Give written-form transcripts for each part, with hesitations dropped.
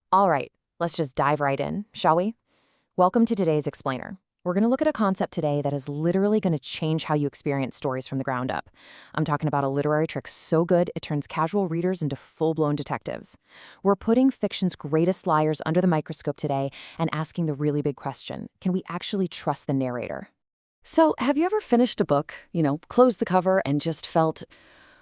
All right, let's just dive right in, shall we? Welcome to today's Explainer. We're going to look at a concept today that is literally going to change how you experience stories from the ground up. I'm talking about a literary trick so good it turns casual readers into full-blown detectives. We're putting fiction's greatest liars under the microscope today and asking the really big question, can we actually trust the narrator? So, have you ever finished a book, closed the cover and just felt,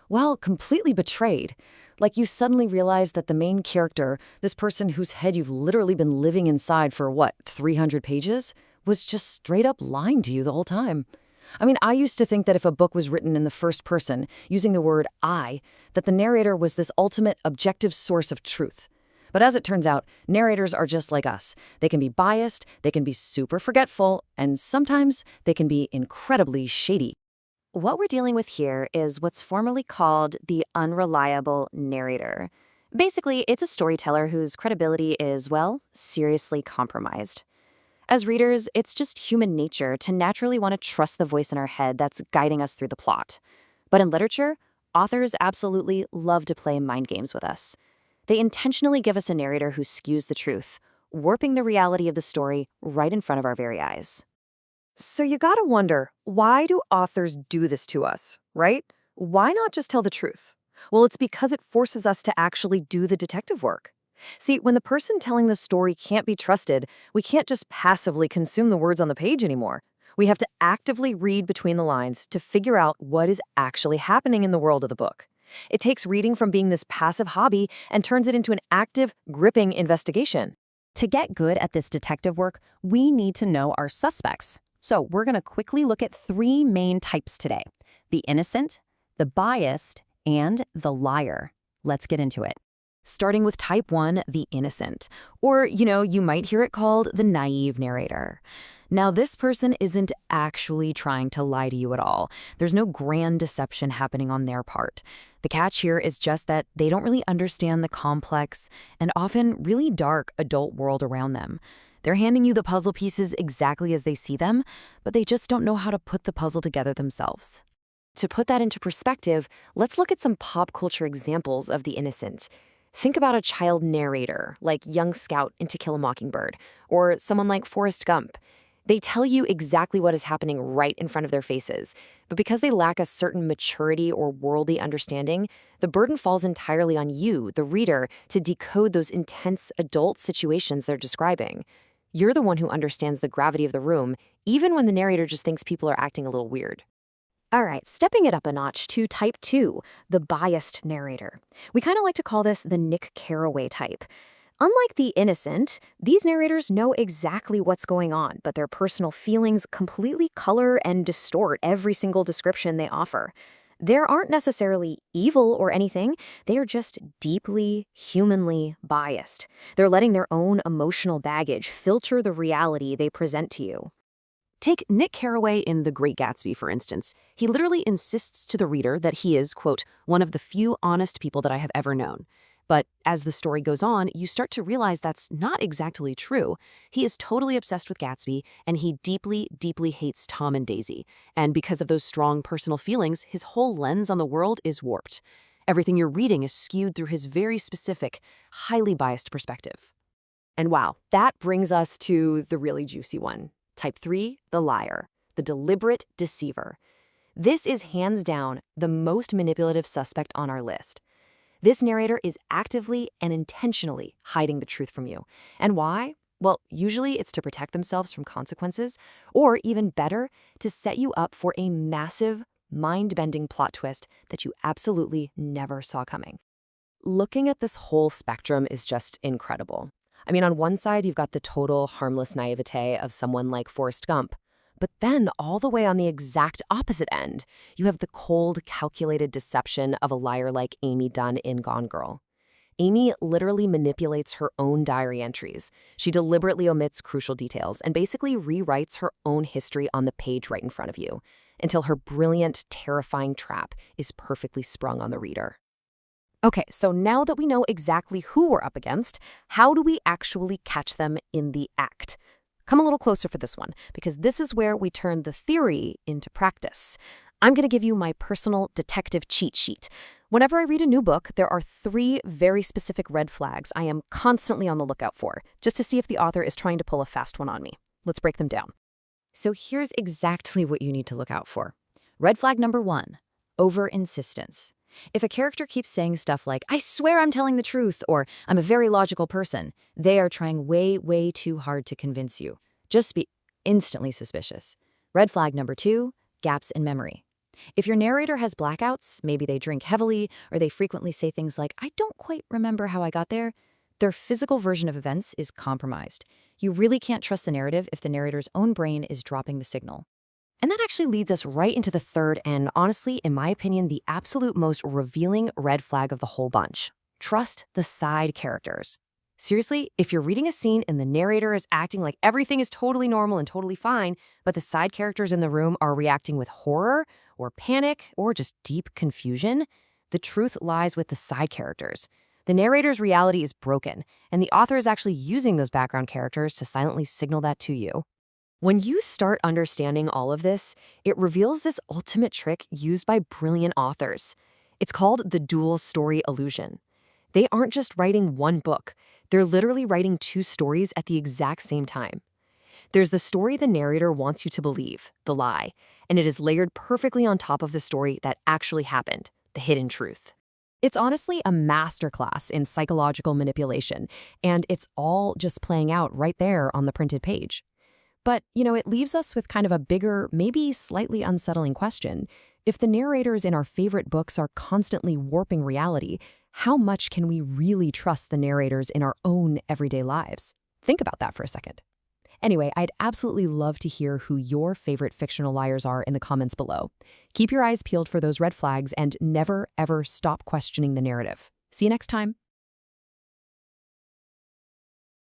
well, completely betrayed? Like you suddenly realized that the main character, this person whose head you've literally been living inside for 300 pages, was just straight up lying to you the whole time. I used to think that if a book was written in the first person, using the word I, that the narrator was this ultimate objective source of truth. But as it turns out, narrators are just like us. They can be biased, they can be super forgetful, and sometimes they can be incredibly shady. What we're dealing with here is what's formally called the unreliable narrator. Basically, it's a storyteller whose credibility is, well, seriously compromised. As readers, it's just human nature to naturally want to trust the voice in our head that's guiding us through the plot. But in literature, authors absolutely love to play mind games with us. They intentionally give us a narrator who skews the truth, warping the reality of the story right in front of our very eyes. So you gotta wonder, why do authors do this to us, right? Why not just tell the truth? Well, it's because it forces us to actually do the detective work. See, when the person telling the story can't be trusted, we can't just passively consume the words on the page anymore. We have to actively read between the lines to figure out what is actually happening in the world of the book. It takes reading from being this passive hobby and turns it into an active, gripping investigation. To get good at this detective work, we need to know our suspects. So we're going to quickly look at three main types today: the innocent, the biased, and the liar. Let's get into it. Starting with type 1, the innocent. Or, you might hear it called the naive narrator. Now, this person isn't actually trying to lie to you at all. There's no grand deception happening on their part. The catch here is just that they don't really understand the complex and often really dark adult world around them. They're handing you the puzzle pieces exactly as they see them, but they just don't know how to put the puzzle together themselves. To put that into perspective, let's look at some pop culture examples of the innocent. Think about a child narrator, like young Scout in To Kill a Mockingbird, or someone like Forrest Gump. They tell you exactly what is happening right in front of their faces, but because they lack a certain maturity or worldly understanding, the burden falls entirely on you, the reader, to decode those intense adult situations they're describing. You're the one who understands the gravity of the room, even when the narrator just thinks people are acting a little weird. All right, stepping it up a notch to type 2, the biased narrator. We kind of like to call this the Nick Carraway type. Unlike the innocent, these narrators know exactly what's going on, but their personal feelings completely color and distort every single description they offer. They aren't necessarily evil or anything, they are just deeply, humanly biased. They're letting their own emotional baggage filter the reality they present to you. Take Nick Carraway in The Great Gatsby, for instance. He literally insists to the reader that he is, quote, one of the few honest people that I have ever known. But as the story goes on, you start to realize that's not exactly true. He is totally obsessed with Gatsby, and he deeply, deeply hates Tom and Daisy. And because of those strong personal feelings, his whole lens on the world is warped. Everything you're reading is skewed through his very specific, highly biased perspective. And wow, that brings us to the really juicy one. Type 3, the liar, the deliberate deceiver. This is hands down the most manipulative suspect on our list. This narrator is actively and intentionally hiding the truth from you. And why? Well, usually it's to protect themselves from consequences, or even better, to set you up for a massive, mind-bending plot twist that you absolutely never saw coming. Looking at this whole spectrum is just incredible. On one side, you've got the total harmless naivete of someone like Forrest Gump. But then, all the way on the exact opposite end, you have the cold, calculated deception of a liar like Amy Dunn in Gone Girl. Amy literally manipulates her own diary entries. She deliberately omits crucial details and basically rewrites her own history on the page right in front of you, until her brilliant, terrifying trap is perfectly sprung on the reader. Okay, so now that we know exactly who we're up against, how do we actually catch them in the act? Come a little closer for this one, because this is where we turn the theory into practice. I'm going to give you my personal detective cheat sheet. Whenever I read a new book, there are 3 very specific red flags I am constantly on the lookout for, just to see if the author is trying to pull a fast one on me. Let's break them down. So here's exactly what you need to look out for. Red flag number 1, over-insistence. If a character keeps saying stuff like, "I swear I'm telling the truth," or "I'm a very logical person," they are trying way, way too hard to convince you. Just be instantly suspicious. Red flag number 2, gaps in memory. If your narrator has blackouts, maybe they drink heavily, or they frequently say things like, "I don't quite remember how I got there," their physical version of events is compromised. You really can't trust the narrative if the narrator's own brain is dropping the signal. And that actually leads us right into the third and, honestly, in my opinion, the absolute most revealing red flag of the whole bunch. Trust the side characters. Seriously, if you're reading a scene and the narrator is acting like everything is totally normal and totally fine, but the side characters in the room are reacting with horror or panic or just deep confusion, the truth lies with the side characters. The narrator's reality is broken, and the author is actually using those background characters to silently signal that to you. When you start understanding all of this, it reveals this ultimate trick used by brilliant authors. It's called the dual story illusion. They aren't just writing one book, they're literally writing 2 stories at the exact same time. There's the story the narrator wants you to believe, the lie, and it is layered perfectly on top of the story that actually happened, the hidden truth. It's honestly a masterclass in psychological manipulation, and it's all just playing out right there on the printed page. But, it leaves us with kind of a bigger, maybe slightly unsettling question. If the narrators in our favorite books are constantly warping reality, how much can we really trust the narrators in our own everyday lives? Think about that for a second. Anyway, I'd absolutely love to hear who your favorite fictional liars are in the comments below. Keep your eyes peeled for those red flags and never, ever stop questioning the narrative. See you next time.